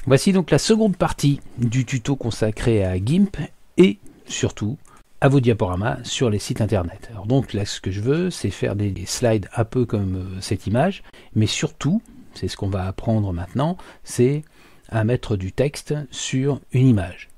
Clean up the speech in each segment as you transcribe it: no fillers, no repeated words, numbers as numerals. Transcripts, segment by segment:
Voici donc la seconde partie du tuto consacré à GIMP et surtout à vos diaporamas sur les sites internet. Alors donc là, ce que je veux, c'est faire des slides un peu comme cette image, mais surtout, c'est ce qu'on va apprendre maintenant, c'est à mettre du texte sur une image.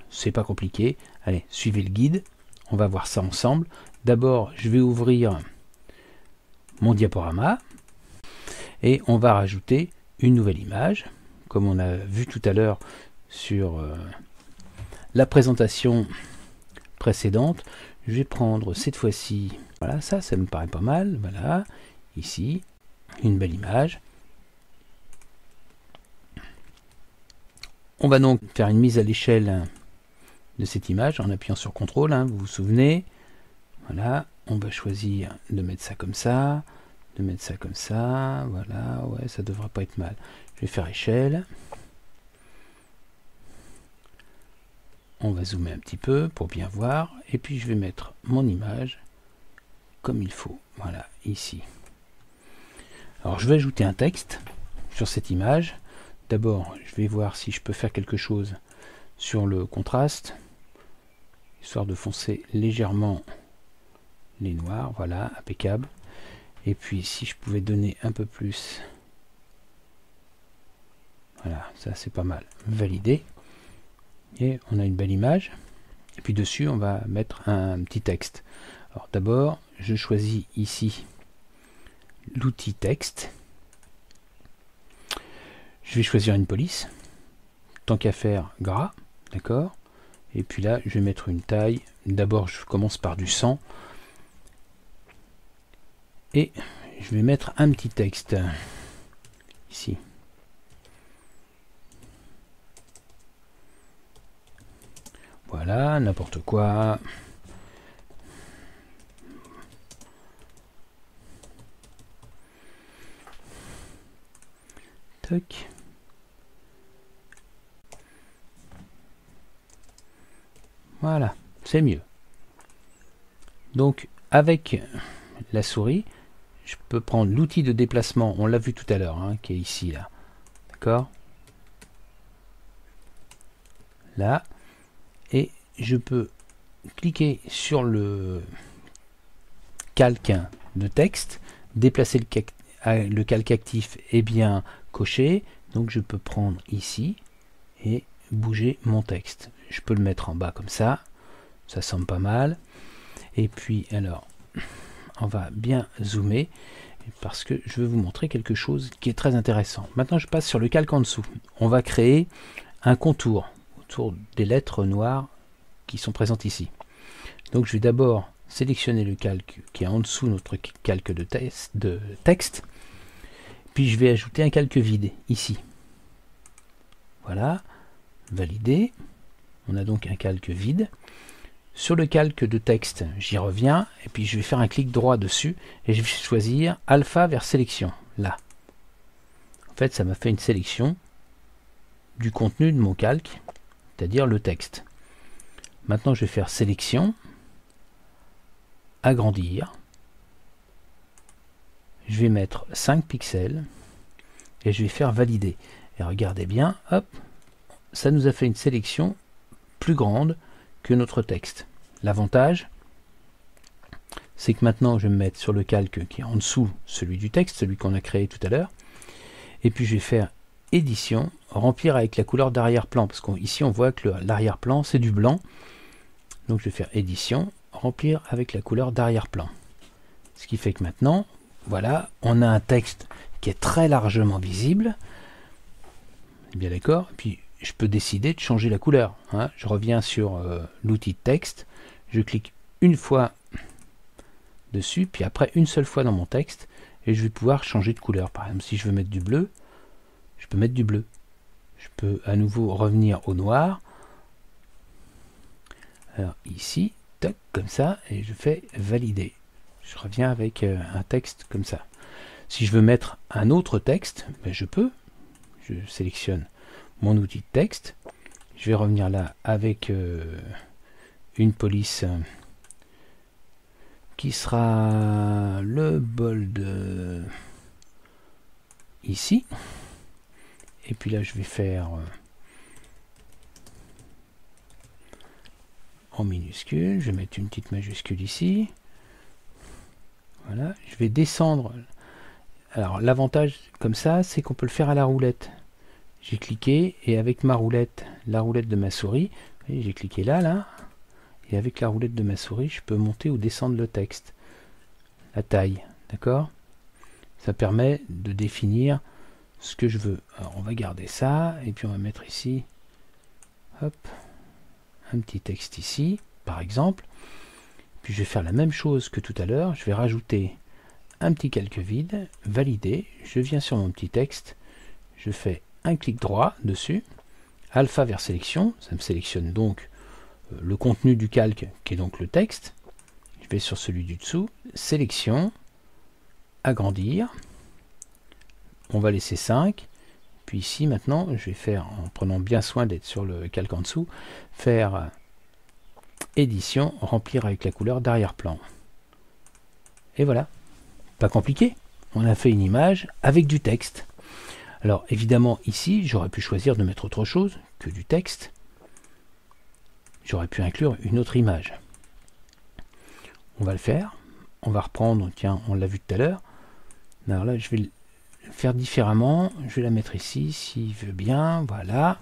C'est pas compliqué. Allez, suivez le guide. On va voir ça ensemble. D'abord, je vais ouvrir mon diaporama et on va rajouter une nouvelle image, comme on a vu tout à l'heure sur la présentation précédente. Je vais prendre cette fois-ci, voilà, ça me paraît pas mal. Voilà, ici, une belle image. On va donc faire une mise à l'échelle de cette image en appuyant sur CTRL, vous vous souvenez. Voilà, on va choisir de mettre ça comme ça, de mettre ça comme ça. Voilà, ouais, ça devrait pas être mal. Je vais faire échelle. On va zoomer un petit peu pour bien voir. Et puis je vais mettre mon image comme il faut. Voilà, ici. Alors je vais ajouter un texte sur cette image. D'abord, je vais voir si je peux faire quelque chose sur le contraste, histoire de foncer légèrement les noirs. Voilà, impeccable. Et puis si je pouvais donner un peu plus, voilà, ça c'est pas mal. Valider. Et on a une belle image. Et puis dessus, on va mettre un petit texte. Alors d'abord, je choisis ici l'outil texte. Je vais choisir une police. Tant qu'à faire, gras. D'accord. Et puis là, je vais mettre une taille. D'abord, je commence par du 100. Et je vais mettre un petit texte. Ici. Voilà, n'importe quoi. Tac. Voilà, c'est mieux. Donc, avec la souris, je peux prendre l'outil de déplacement, on l'a vu tout à l'heure, qui est ici, là. D'accord? Là. Et je peux cliquer sur le calque de texte, déplacer le calque actif est bien coché, donc je peux prendre ici et bouger mon texte. Je peux le mettre en bas comme ça semble pas mal. Et puis alors, on va bien zoomer parce que je veux vous montrer quelque chose qui est très intéressant. Maintenant je passe sur le calque en dessous. On va créer un contour autour des lettres noires qui sont présentes ici. Donc je vais d'abord sélectionner le calque qui est en dessous notre calque de texte, puis je vais ajouter un calque vide ici. Voilà, valider. On a donc un calque vide. Sur le calque de texte, j'y reviens et puis je vais faire un clic droit dessus et je vais choisir alpha vers sélection, là. En fait, ça m'a fait une sélection du contenu de mon calque, c'est-à-dire le texte. Maintenant, je vais faire sélection, agrandir. Je vais mettre 5 pixels et je vais faire valider. Et regardez bien, hop, ça nous a fait une sélection plus grande que notre texte. L'avantage, c'est que maintenant je vais me mettre sur le calque qui est en dessous celui du texte, celui qu'on a créé tout à l'heure. Et puis je vais faire édition, remplir avec la couleur d'arrière-plan, parce qu'ici on voit que l'arrière-plan c'est du blanc. Donc je vais faire édition, remplir avec la couleur d'arrière-plan. Ce qui fait que maintenant, voilà, on a un texte qui est très largement visible. Bien d'accord. Puis je peux décider de changer la couleur. Je reviens sur l'outil de texte, je clique une fois dessus, puis après une seule fois dans mon texte, et je vais pouvoir changer de couleur. Par exemple, si je veux mettre du bleu, je peux mettre du bleu. Je peux à nouveau revenir au noir. Alors ici, tac, comme ça, et je fais valider. Je reviens avec un texte comme ça. Si je veux mettre un autre texte, ben je peux. Je sélectionne mon outil de texte. Je vais revenir là avec une police qui sera le bold ici. et puis là je vais faire en minuscule, je vais mettre une petite majuscule ici. Voilà, je vais descendre. Alors l'avantage comme ça, c'est qu'on peut le faire à la roulette. J'ai cliqué et avec ma roulette, la roulette de ma souris, j'ai cliqué là, et avec la roulette de ma souris, je peux monter ou descendre le texte, la taille, d'accord? Ça permet de définir ce que je veux. Alors on va garder ça, et puis on va mettre ici, hop, un petit texte ici, par exemple. Puis je vais faire la même chose que tout à l'heure, je vais rajouter un petit calque vide, valider, je viens sur mon petit texte, je fais un clic droit dessus, alpha vers sélection, ça me sélectionne donc le contenu du calque qui est donc le texte. Je vais sur celui du dessous, sélection, agrandir, on va laisser 5, puis ici maintenant je vais faire, en prenant bien soin d'être sur le calque en dessous, faire édition, remplir avec la couleur d'arrière-plan. Et voilà, pas compliqué, on a fait une image avec du texte. Alors évidemment ici j'aurais pu choisir de mettre autre chose que du texte, j'aurais pu inclure une autre image. On va le faire, on va reprendre, tiens on l'a vu tout à l'heure, alors là je vais le faire différemment, je vais la mettre ici s'il veut bien, voilà,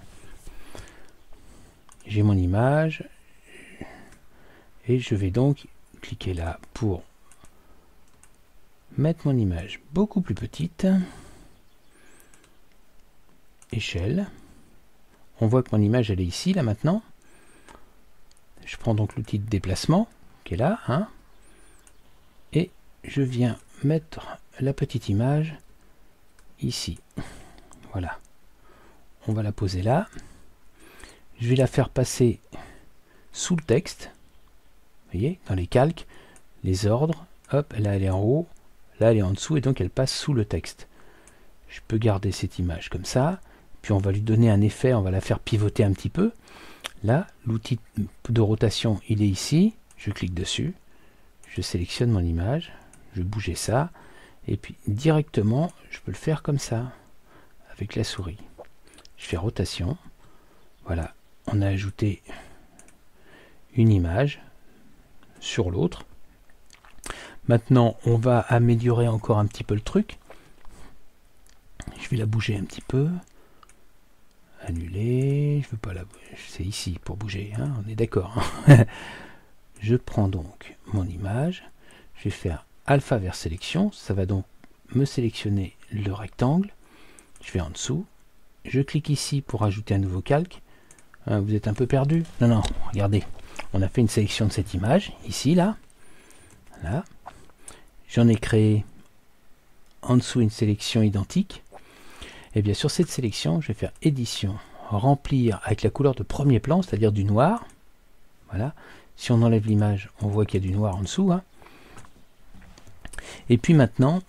j'ai mon image, et je vais donc cliquer là pour mettre mon image beaucoup plus petite, échelle, on voit que mon image elle est ici là maintenant, je prends donc l'outil de déplacement qui est là, hein, et je viens mettre la petite image ici, voilà, on va la poser là, je vais la faire passer sous le texte, vous voyez, dans les calques, les ordres, hop, là elle est en haut, là elle est en dessous, et donc elle passe sous le texte. Je peux garder cette image comme ça, puis on va lui donner un effet, on va la faire pivoter un petit peu. Là, l'outil de rotation, il est ici, je clique dessus, je sélectionne mon image, je vais bouger ça, et puis directement, je peux le faire comme ça, avec la souris. Je fais rotation, voilà, on a ajouté une image sur l'autre. Maintenant, on va améliorer encore un petit peu le truc. Je vais la bouger un petit peu. Annuler, je veux pas la bouger, c'est ici pour bouger, hein, on est d'accord. Hein. Je prends donc mon image, je vais faire alpha vers sélection, ça va donc me sélectionner le rectangle. Je vais en dessous, je clique ici pour ajouter un nouveau calque. Hein, vous êtes un peu perdu? Non, non, regardez. On a fait une sélection de cette image, ici, là. Là. J'en ai créé en dessous une sélection identique. Et bien sur cette sélection, je vais faire édition, remplir avec la couleur de premier plan, c'est-à-dire du noir. Voilà. Si on enlève l'image, on voit qu'il y a du noir en dessous. Hein. Et puis maintenant,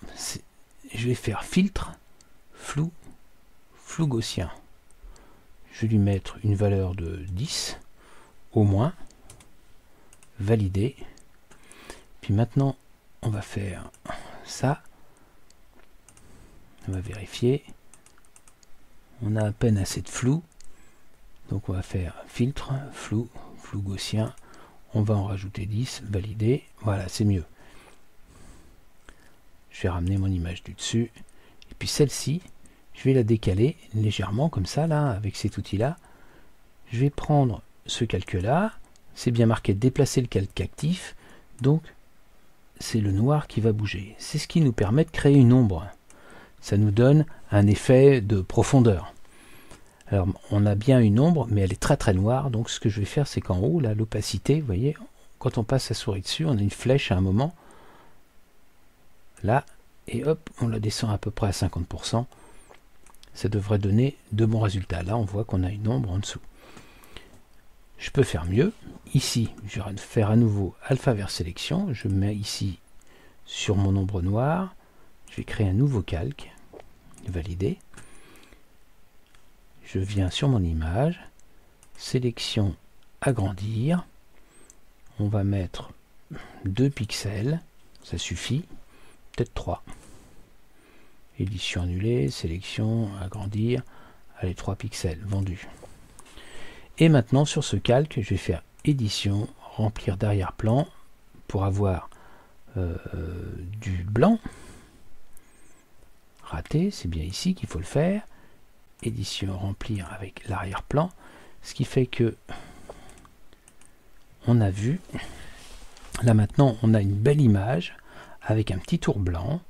je vais faire filtre, flou gaussien. Je vais lui mettre une valeur de 10, au moins. Valider. Puis maintenant, on va faire ça. On va vérifier. On a à peine assez de flou. Donc on va faire filtre, flou gaussien. On va en rajouter 10, valider. Voilà, c'est mieux. Je vais ramener mon image du dessus. Et puis celle-ci, je vais la décaler légèrement comme ça, là, avec cet outil-là. Je vais prendre ce calque-là. C'est bien marqué déplacer le calque actif. Donc, c'est le noir qui va bouger. C'est ce qui nous permet de créer une ombre. Ça nous donne un effet de profondeur. Alors, on a bien une ombre, mais elle est très très noire. Donc, ce que je vais faire, c'est qu'en haut, là, l'opacité, vous voyez, quand on passe la souris dessus, on a une flèche à un moment. Là, et hop, on la descend à peu près à 50%. Ça devrait donner de bons résultats. Là, on voit qu'on a une ombre en dessous. Je peux faire mieux. Ici, je vais faire à nouveau alpha vers sélection. Je mets ici sur mon ombre noire. Je vais créer un nouveau calque. Valider. Je viens sur mon image. Sélection, agrandir. On va mettre 2 pixels. Ça suffit. Peut-être 3. Édition annulée. Sélection, agrandir. Allez, 3 pixels, vendu. Et maintenant, sur ce calque, je vais faire édition, remplir d'arrière-plan pour avoir du blanc. Raté, c'est bien ici qu'il faut le faire. Édition, remplir avec l'arrière-plan. Ce qui fait que on a vu, là maintenant, on a une belle image avec un petit tour blanc,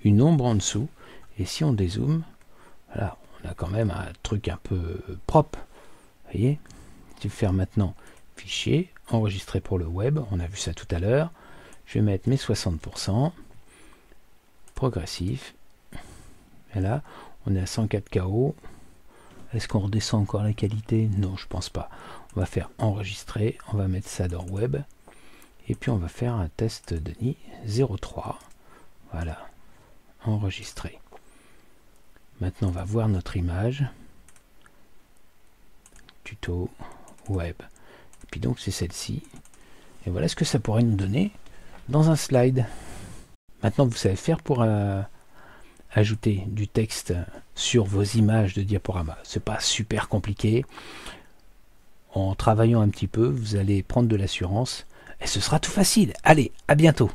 une ombre en dessous. Et si on dézoome, voilà, on a quand même un truc un peu propre. Vous voyez, je vais faire maintenant fichier, enregistrer pour le web, on a vu ça tout à l'heure. Je vais mettre mes 60%, progressif. Et là, on est à 104 KO. Est-ce qu'on redescend encore la qualité? Non, je pense pas. On va faire enregistrer, on va mettre ça dans web. Et puis on va faire un test de nid 0.3. Voilà, enregistrer. Maintenant, on va voir notre image. Tuto, web. Et puis donc, c'est celle-ci. Et voilà ce que ça pourrait nous donner dans un slide. Maintenant, vous savez faire pour ajouter du texte sur vos images de diaporama. C'est pas super compliqué. En travaillant un petit peu, vous allez prendre de l'assurance et ce sera tout facile. Allez, à bientôt.